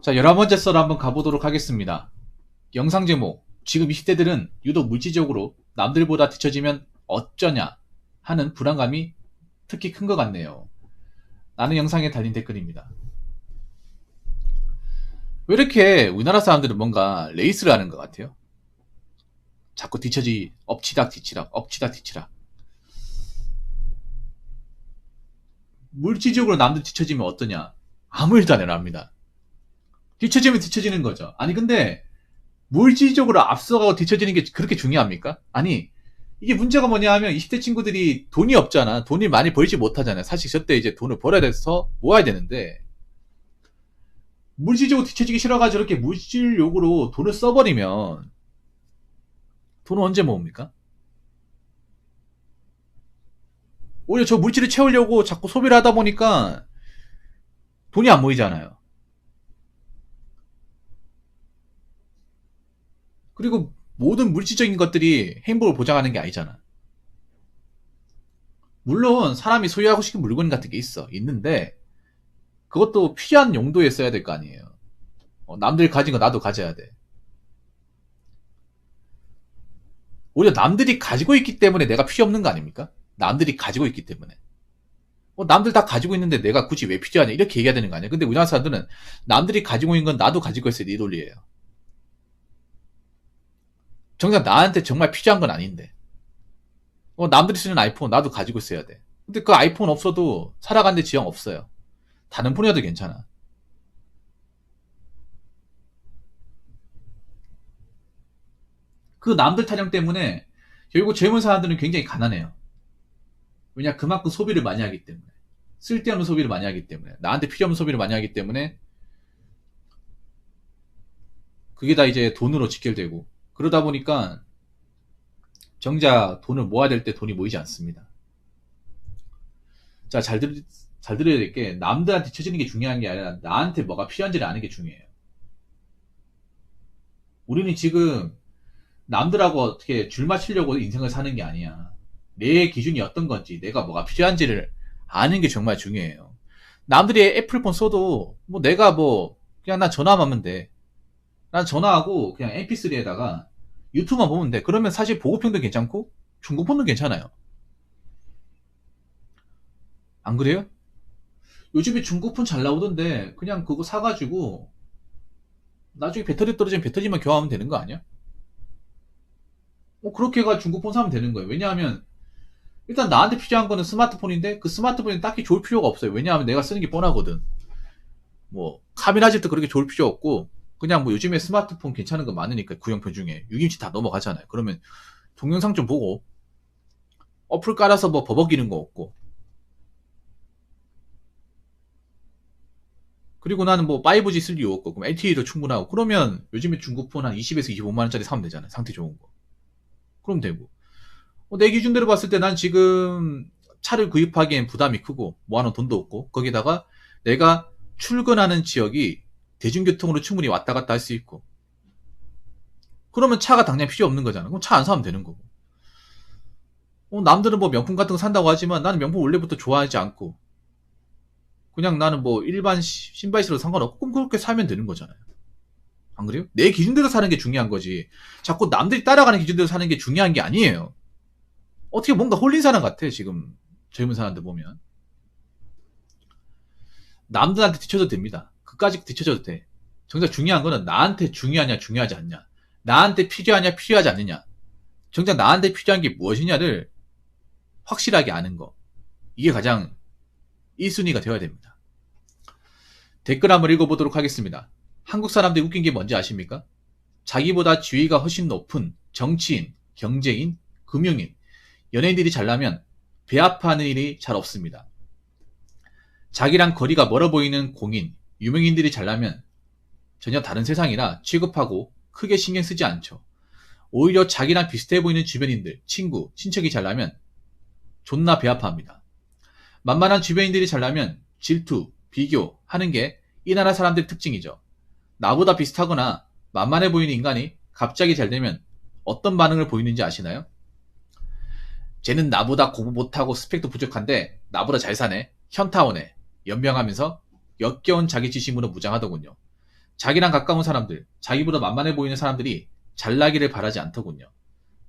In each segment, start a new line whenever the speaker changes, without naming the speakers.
자, 11번째 썰 한번 가보도록 하겠습니다. 영상 제목, 지금 20대들은 유독 물질적으로 남들보다 뒤처지면 어쩌냐 하는 불안감이 특히 큰 것 같네요. 라는 영상에 달린 댓글입니다. 왜 이렇게 우리나라 사람들은 뭔가 레이스를 하는 것 같아요? 자꾸 엎치락 뒤치락, 엎치락 뒤치락. 물질적으로 남들 뒤처지면 어떠냐? 아무 일도 안 일어납니다. 뒤처지면 뒤처지는 거죠. 아니 근데 물질적으로 앞서가고 뒤처지는 게 그렇게 중요합니까? 아니 이게 문제가 뭐냐 하면 20대 친구들이 돈이 없잖아. 돈이 많이 벌지 못하잖아요. 사실 저때 이제 돈을 벌어야 돼서 모아야 되는데 물질적으로 뒤처지기 싫어가지고 저렇게 물질욕으로 돈을 써버리면 돈을 언제 모읍니까? 오히려 저 물질을 채우려고 자꾸 소비를 하다 보니까 돈이 안 모이잖아요. 그리고 모든 물질적인 것들이 행복을 보장하는 게 아니잖아. 물론 사람이 소유하고 싶은 물건 같은 게 있는데 그것도 필요한 용도에 써야 될 거 아니에요. 남들 가진 거 나도 가져야 돼. 오히려 남들이 가지고 있기 때문에 내가 필요 없는 거 아닙니까? 남들이 가지고 있기 때문에. 남들 다 가지고 있는데 내가 굳이 왜 필요하냐 이렇게 얘기해야 되는 거 아니야? 근데 우리나라 사람들은 남들이 가지고 있는 건 나도 가지고 있어야 돼 이 논리예요. 정작 나한테 정말 필요한 건 아닌데 남들이 쓰는 아이폰 나도 가지고 있어야 돼. 근데 그 아이폰 없어도 살아가는데 지장 없어요. 다른 폰이라도 괜찮아. 그 남들 타령 때문에 결국 젊은 사람들은 굉장히 가난해요. 왜냐 그만큼 소비를 많이 하기 때문에. 쓸데없는 소비를 많이 하기 때문에. 나한테 필요없는 소비를 많이 하기 때문에 그게 다 이제 돈으로 직결되고 그러다 보니까 정작 돈을 모아야 될 때 돈이 모이지 않습니다. 자, 잘 들어야 될 게 남들한테 쳐지는 게 중요한 게 아니라 나한테 뭐가 필요한지를 아는 게 중요해요. 우리는 지금 남들하고 어떻게 줄 맞추려고 인생을 사는 게 아니야. 내 기준이 어떤 건지, 내가 뭐가 필요한지를 아는 게 정말 중요해요. 남들이 애플폰 써도 내가 그냥 난 전화만 하면 돼. 난 전화하고 그냥 mp3에다가 유튜브만 보면 돼. 그러면 사실 보고평도 괜찮고 중고폰도 괜찮아요. 안 그래요? 요즘에 중고폰 잘 나오던데 그냥 그거 사가지고 나중에 배터리 떨어지면 배터리만 교환하면 되는 거 아니야? 그렇게 해가 중고폰 사면 되는 거예요. 왜냐하면 일단 나한테 필요한 거는 스마트폰인데 그 스마트폰이 딱히 좋을 필요가 없어요. 왜냐하면 내가 쓰는 게 뻔하거든. 카메라 질도 그렇게 좋을 필요 없고 그냥 요즘에 스마트폰 괜찮은 거 많으니까 구형편 중에 6인치 다 넘어가잖아요. 그러면 동영상 좀 보고 어플 깔아서 버벅이는 거 없고 그리고 나는 5G 쓸 이유 없고 그럼 LTE도 충분하고 그러면 요즘에 중고폰 한 20에서 25만원짜리 사면 되잖아요. 상태 좋은 거. 그럼 되고 내 기준대로 봤을 때 난 지금 차를 구입하기엔 부담이 크고 모아놓은 돈도 없고 거기다가 내가 출근하는 지역이 대중교통으로 충분히 왔다 갔다 할 수 있고 그러면 차가 당장 필요 없는 거잖아. 그럼 차 안 사면 되는 거고 남들은 명품 같은 거 산다고 하지만 나는 명품 원래부터 좋아하지 않고 그냥 나는 일반 신발 신어도 상관없고 그럼 그렇게 사면 되는 거잖아요. 안 그래요? 내 기준대로 사는 게 중요한 거지 자꾸 남들이 따라가는 기준대로 사는 게 중요한 게 아니에요. 어떻게 뭔가 홀린 사람 같아 지금 젊은 사람들 보면. 남들한테 뒤쳐져도 됩니다. 그까짓 뒤쳐져도 돼. 정작 중요한 거는 나한테 중요하냐 중요하지 않냐, 나한테 필요하냐 필요하지 않느냐, 정작 나한테 필요한 게 무엇이냐를 확실하게 아는 거, 이게 가장 1순위가 되어야 됩니다. 댓글 한번 읽어보도록 하겠습니다. 한국 사람들이 웃긴 게 뭔지 아십니까? 자기보다 지위가 훨씬 높은 정치인, 경제인, 금융인, 연예인들이 잘나면 배 아파하는 일이 잘 없습니다. 자기랑 거리가 멀어 보이는 공인, 유명인들이 잘나면 전혀 다른 세상이라 취급하고 크게 신경 쓰지 않죠. 오히려 자기랑 비슷해 보이는 주변인들, 친구, 친척이 잘나면 존나 배 아파합니다. 만만한 주변인들이 잘나면 질투, 비교하는 게 이 나라 사람들의 특징이죠. 나보다 비슷하거나 만만해 보이는 인간이 갑자기 잘되면 어떤 반응을 보이는지 아시나요? 쟤는 나보다 공부 못하고 스펙도 부족한데 나보다 잘 사네, 현타오네, 연병하면서 역겨운 자기지심으로 무장하더군요. 자기랑 가까운 사람들, 자기보다 만만해 보이는 사람들이 잘나기를 바라지 않더군요.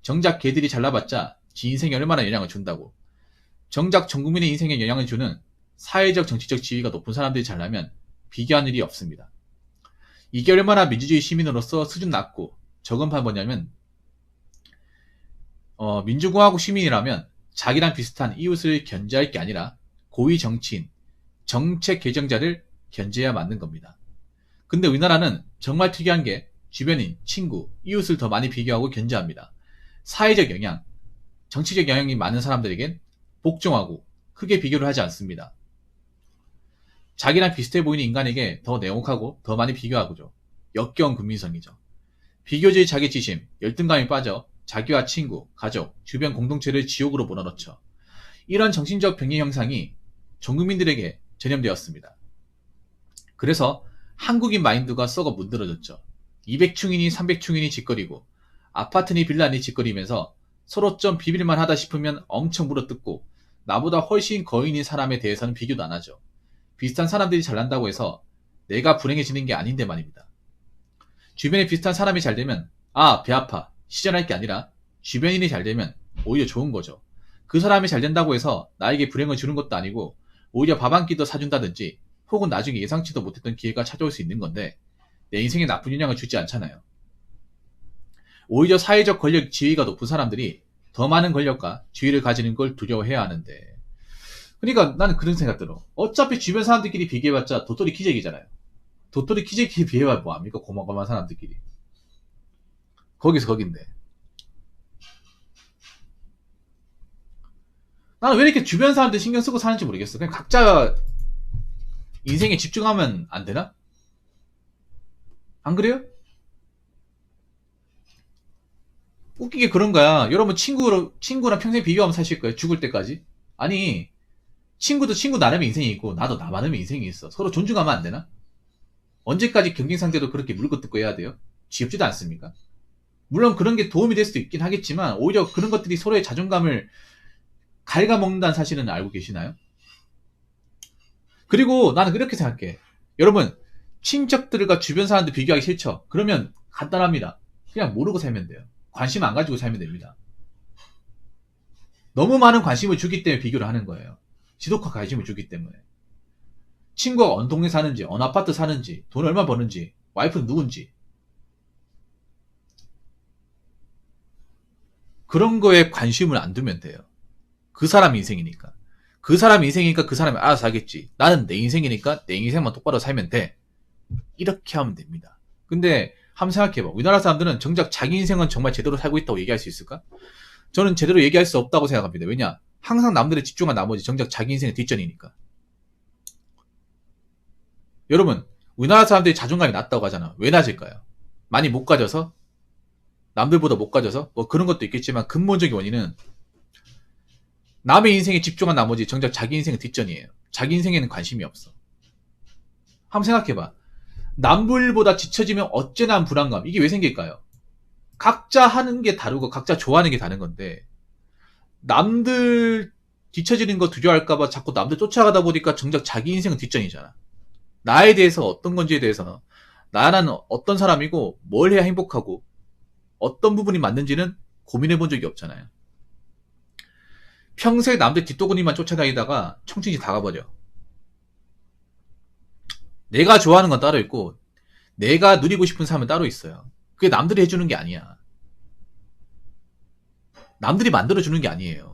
정작 걔들이 잘나봤자 지 인생에 얼마나 영향을 준다고. 정작 전 국민의 인생에 영향을 주는 사회적 정치적 지위가 높은 사람들이 잘나면 비교할 일이 없습니다. 이게 얼마나 민주주의 시민으로서 수준 낮고 저건판 뭐냐면 민주공화국 시민이라면 자기랑 비슷한 이웃을 견제할 게 아니라 고위 정치인, 정책 개정자를 견제해야 맞는 겁니다. 근데 우리나라는 정말 특이한 게 주변인, 친구, 이웃을 더 많이 비교하고 견제합니다. 사회적 영향, 정치적 영향이 많은 사람들에겐 복종하고 크게 비교를 하지 않습니다. 자기랑 비슷해 보이는 인간에게 더 냉혹하고 더 많이 비교하고죠. 역겨운 국민성이죠. 비교주의 자기지심, 열등감이 빠져 자기와 친구, 가족, 주변 공동체를 지옥으로 몰아넣죠. 이런 정신적 병리 형상이 전 국민들에게 전염되었습니다. 그래서 한국인 마인드가 썩어 문드러졌죠. 200충이니 300충이니 짓거리고 아파트니 빌라니 짓거리면서 서로 좀 비빌만 하다 싶으면 엄청 물어뜯고 나보다 훨씬 거인인 사람에 대해서는 비교도 안 하죠. 비슷한 사람들이 잘난다고 해서 내가 불행해지는 게 아닌데 말입니다. 주변에 비슷한 사람이 잘 되면 배 아파 시전할 게 아니라 주변인이 잘 되면 오히려 좋은 거죠. 그 사람이 잘 된다고 해서 나에게 불행을 주는 것도 아니고 오히려 밥 한 끼 더 사준다든지 혹은 나중에 예상치도 못했던 기회가 찾아올 수 있는 건데 내 인생에 나쁜 영향을 주지 않잖아요. 오히려 사회적 권력 지위가 높은 사람들이 더 많은 권력과 지위를 가지는 걸 두려워해야 하는데 그러니까 나는 그런 생각 들어. 어차피 주변 사람들끼리 비교해봤자 도토리 키재기잖아요. 도토리 키재기에 비해봐 뭐합니까? 고만고만 사람들끼리. 거기서 거긴데. 나는 왜 이렇게 주변 사람들 신경 쓰고 사는지 모르겠어. 그냥 각자 인생에 집중하면 안 되나? 안 그래요? 웃기게 그런 거야. 여러분 친구랑 평생 비교하면 사실 거예요. 죽을 때까지. 아니 친구도 친구 나름의 인생이 있고 나도 나만의 인생이 있어. 서로 존중하면 안 되나? 언제까지 경쟁 상대도 그렇게 물고 뜯고 해야 돼요? 지겹지도 않습니까? 물론 그런 게 도움이 될 수도 있긴 하겠지만 오히려 그런 것들이 서로의 자존감을 갉아먹는다는 사실은 알고 계시나요? 그리고 나는 이렇게 생각해. 여러분 친척들과 주변 사람들 비교하기 싫죠? 그러면 간단합니다. 그냥 모르고 살면 돼요. 관심 안 가지고 살면 됩니다. 너무 많은 관심을 주기 때문에 비교를 하는 거예요. 지독한 관심을 주기 때문에. 친구가 어느 동네 사는지, 어느 아파트 사는지, 돈 얼마 버는지, 와이프는 누군지. 그런 거에 관심을 안 두면 돼요. 그 사람 인생이니까. 그 사람 인생이니까 그 사람이 알아서 하겠지. 나는 내 인생이니까 내 인생만 똑바로 살면 돼. 이렇게 하면 됩니다. 근데 한번 생각해봐. 우리나라 사람들은 정작 자기 인생은 정말 제대로 살고 있다고 얘기할 수 있을까? 저는 제대로 얘기할 수 없다고 생각합니다. 왜냐? 항상 남들에 집중한 나머지 정작 자기 인생의 뒷전이니까. 여러분, 우리나라 사람들이 자존감이 낮다고 하잖아. 왜 낮을까요? 많이 못 가져서? 남들보다 못 가져서? 뭐 그런 것도 있겠지만 근본적인 원인은 남의 인생에 집중한 나머지 정작 자기 인생은 뒷전이에요. 자기 인생에는 관심이 없어. 한번 생각해봐. 남들보다 지쳐지면 어째나 불안감. 이게 왜 생길까요? 각자 하는 게 다르고 각자 좋아하는 게 다른 건데 남들 뒤처지는 거 두려워할까봐 자꾸 남들 쫓아가다 보니까 정작 자기 인생은 뒷전이잖아. 나에 대해서 어떤 건지에 대해서는 나는 어떤 사람이고 뭘 해야 행복하고 어떤 부분이 맞는지는 고민해 본 적이 없잖아요. 평생 남들 뒷도구니만 쫓아다니다가 청춘이 다 가버려. 내가 좋아하는 건 따로 있고 내가 누리고 싶은 삶은 따로 있어요. 그게 남들이 해주는 게 아니야. 남들이 만들어주는 게 아니에요.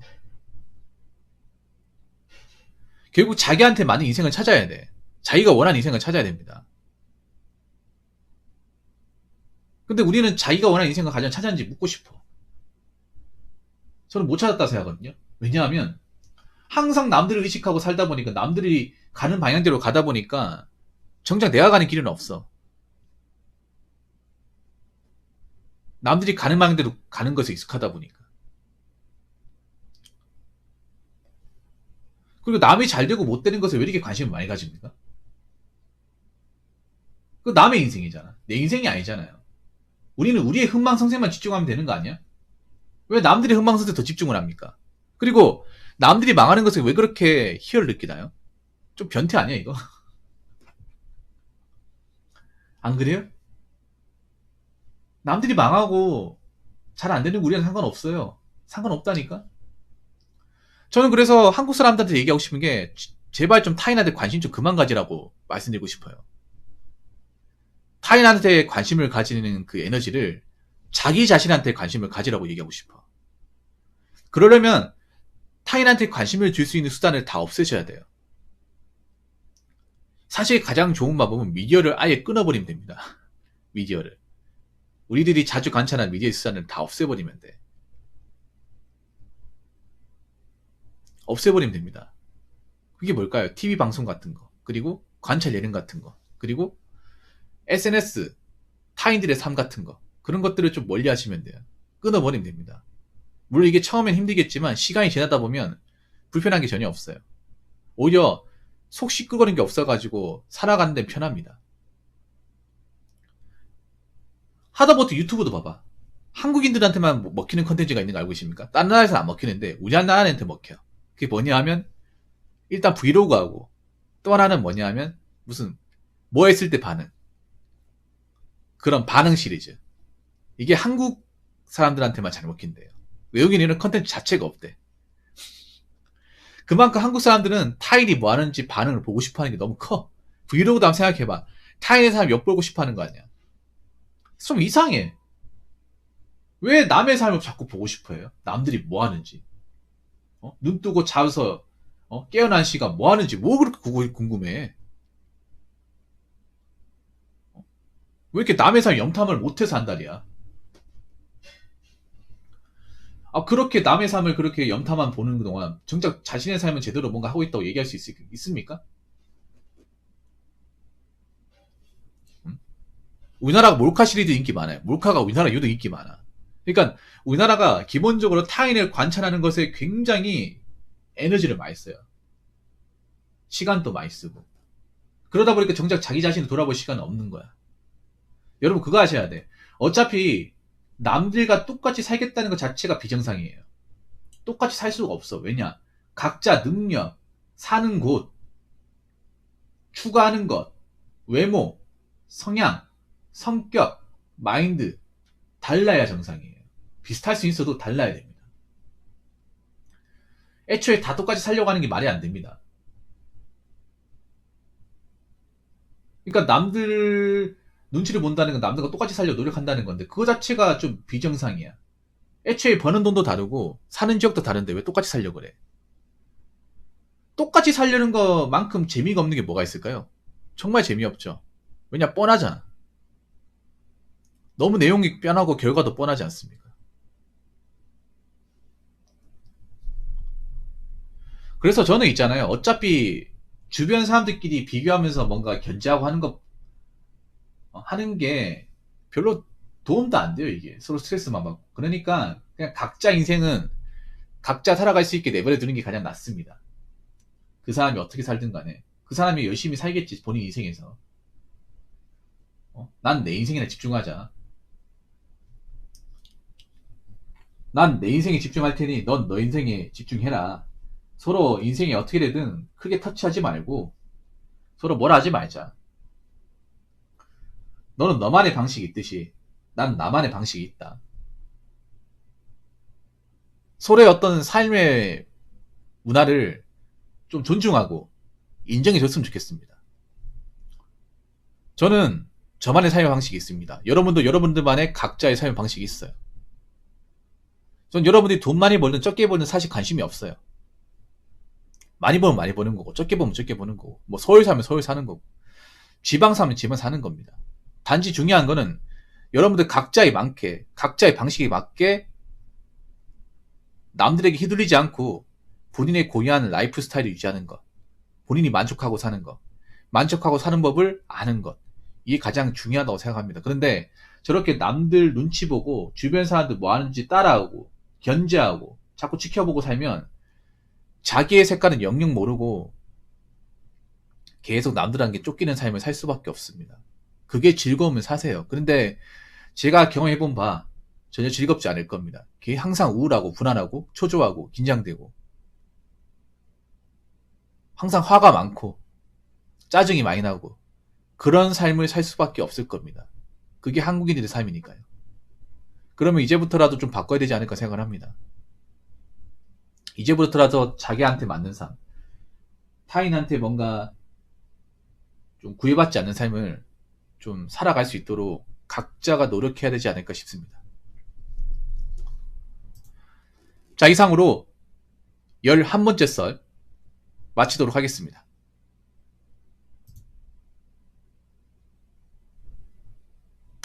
결국 자기한테 맞는 인생을 찾아야 돼. 자기가 원하는 인생을 찾아야 됩니다. 근데 우리는 자기가 원하는 인생을 과연 찾았는지 묻고 싶어. 저는 못 찾았다 생각하거든요. 왜냐하면 항상 남들을 의식하고 살다 보니까 남들이 가는 방향대로 가다 보니까 정작 내가 가는 길은 없어. 남들이 가는 방향대로 가는 것에 익숙하다 보니까. 그리고 남이 잘 되고 못 되는 것에 왜 이렇게 관심을 많이 가집니까? 그 남의 인생이잖아. 내 인생이 아니잖아요. 우리는 우리의 흥망성쇠만 집중하면 되는 거 아니야? 왜 남들의 흥망성쇠에 더 집중을 합니까? 그리고 남들이 망하는 것에 왜 그렇게 희열을 느끼나요? 좀 변태 아니야 이거? 안 그래요? 남들이 망하고 잘 안 되는 우리는 상관없어요. 상관없다니까? 저는 그래서 한국 사람들한테 얘기하고 싶은 게 제발 좀 타인한테 관심 좀 그만 가지라고 말씀드리고 싶어요. 타인한테 관심을 가지는 그 에너지를 자기 자신한테 관심을 가지라고 얘기하고 싶어. 그러려면 타인한테 관심을 줄 수 있는 수단을 다 없애셔야 돼요. 사실 가장 좋은 방법은 미디어를 아예 끊어버리면 됩니다. 미디어를. 우리들이 자주 관찰한 미디어 수단을 다 없애버리면 돼. 없애버리면 됩니다. 그게 뭘까요? TV 방송 같은 거, 그리고 관찰 예능 같은 거, 그리고 SNS, 타인들의 삶 같은 거, 그런 것들을 좀 멀리 하시면 돼요. 끊어버리면 됩니다. 물론 이게 처음엔 힘들겠지만 시간이 지나다 보면 불편한 게 전혀 없어요. 오히려 속 시끄거리는 게 없어가지고 살아가는 데 편합니다. 하다못해 유튜브도 봐봐. 한국인들한테만 먹히는 컨텐츠가 있는 거 알고 계십니까? 다른 나라에서는 안 먹히는데 우리나라한테 먹혀요. 그게 뭐냐 하면 일단 브이로그하고 또 하나는 뭐냐 하면 무슨 뭐 했을 때 반응, 그런 반응 시리즈. 이게 한국 사람들한테만 잘 먹힌대요. 외국인은 컨텐츠 자체가 없대. 그만큼 한국 사람들은 타인이 뭐 하는지 반응을 보고 싶어 하는 게 너무 커. 브이로그도 한번 생각해봐. 타인의 삶 엿보고 싶어 하는 거 아니야. 좀 이상해. 왜 남의 삶을 자꾸 보고 싶어 해요? 남들이 뭐 하는지. 눈 뜨고 자서 깨어난 시간 뭐 하는지 뭐 그렇게 궁금해. 왜 이렇게 남의 삶 염탐을 못해서 한다리야. 그렇게 남의 삶을 그렇게 염탐만 보는 동안 정작 자신의 삶은 제대로 뭔가 하고 있다고 얘기할 수 있습니까? 우리나라가 몰카 시리즈 인기 많아요. 몰카가 우리나라 유독 인기 많아. 그러니까 우리나라가 기본적으로 타인을 관찰하는 것에 굉장히 에너지를 많이 써요. 시간도 많이 쓰고. 그러다 보니까 정작 자기 자신을 돌아볼 시간은 없는 거야. 여러분 그거 아셔야 돼. 어차피 남들과 똑같이 살겠다는 것 자체가 비정상이에요. 똑같이 살 수가 없어. 왜냐? 각자 능력, 사는 곳, 추구하는 것, 외모, 성향, 성격, 마인드 달라야 정상이에요. 비슷할 수 있어도 달라야 됩니다. 애초에 다 똑같이 살려고 하는 게 말이 안 됩니다. 그러니까 남들 눈치를 본다는 건 남들과 똑같이 살려 노력한다는 건데 그거 자체가 좀 비정상이야. 애초에 버는 돈도 다르고 사는 지역도 다른데 왜 똑같이 살려고 그래? 똑같이 살려는 것만큼 재미가 없는 게 뭐가 있을까요? 정말 재미없죠. 왜냐? 뻔하잖아. 너무 내용이 뻔하고 결과도 뻔하지 않습니까? 그래서 저는 있잖아요. 어차피 주변 사람들끼리 비교하면서 뭔가 견제하고 하는 게 별로 도움도 안 돼요, 이게. 서로 스트레스만 받고. 그러니까 그냥 각자 인생은 각자 살아갈 수 있게 내버려 두는 게 가장 낫습니다. 그 사람이 어떻게 살든 간에. 그 사람이 열심히 살겠지, 본인 인생에서. 난 내 인생이나 집중하자. 난 내 인생에 집중할 테니 넌 너 인생에 집중해라. 서로 인생이 어떻게 되든 크게 터치하지 말고 서로 뭐라 하지 말자. 너는 너만의 방식이 있듯이 난 나만의 방식이 있다. 서로의 어떤 삶의 문화를 좀 존중하고 인정해줬으면 좋겠습니다. 저는 저만의 삶의 방식이 있습니다. 여러분도 여러분들만의 각자의 삶의 방식이 있어요. 전 여러분들이 돈 많이 벌든 적게 벌든 사실 관심이 없어요. 많이 벌면 많이 버는 거고 적게 벌면 적게 버는 거고 뭐 서울 사면 서울 사는 거고 지방 사면 지방 사는 겁니다. 단지 중요한 거는 여러분들 각자의 방식에 맞게 남들에게 휘둘리지 않고 본인의 고유한 라이프 스타일을 유지하는 것, 본인이 만족하고 사는 것, 만족하고 사는 법을 아는 것, 이게 가장 중요하다고 생각합니다. 그런데 저렇게 남들 눈치 보고 주변 사람들 뭐 하는지 따라하고 견제하고 자꾸 지켜보고 살면 자기의 색깔은 영영 모르고 계속 남들한테 쫓기는 삶을 살 수밖에 없습니다. 그게 즐거우면 사세요. 그런데 제가 경험해본 바 전혀 즐겁지 않을 겁니다. 그게 항상 우울하고 불안하고 초조하고 긴장되고 항상 화가 많고 짜증이 많이 나고 그런 삶을 살 수밖에 없을 겁니다. 그게 한국인들의 삶이니까요. 그러면 이제부터라도 좀 바꿔야 되지 않을까 생각을 합니다. 이제부터라도 자기한테 맞는 삶, 타인한테 뭔가 좀 구애받지 않는 삶을 좀 살아갈 수 있도록 각자가 노력해야 되지 않을까 싶습니다. 자, 이상으로 11번째 썰 마치도록 하겠습니다.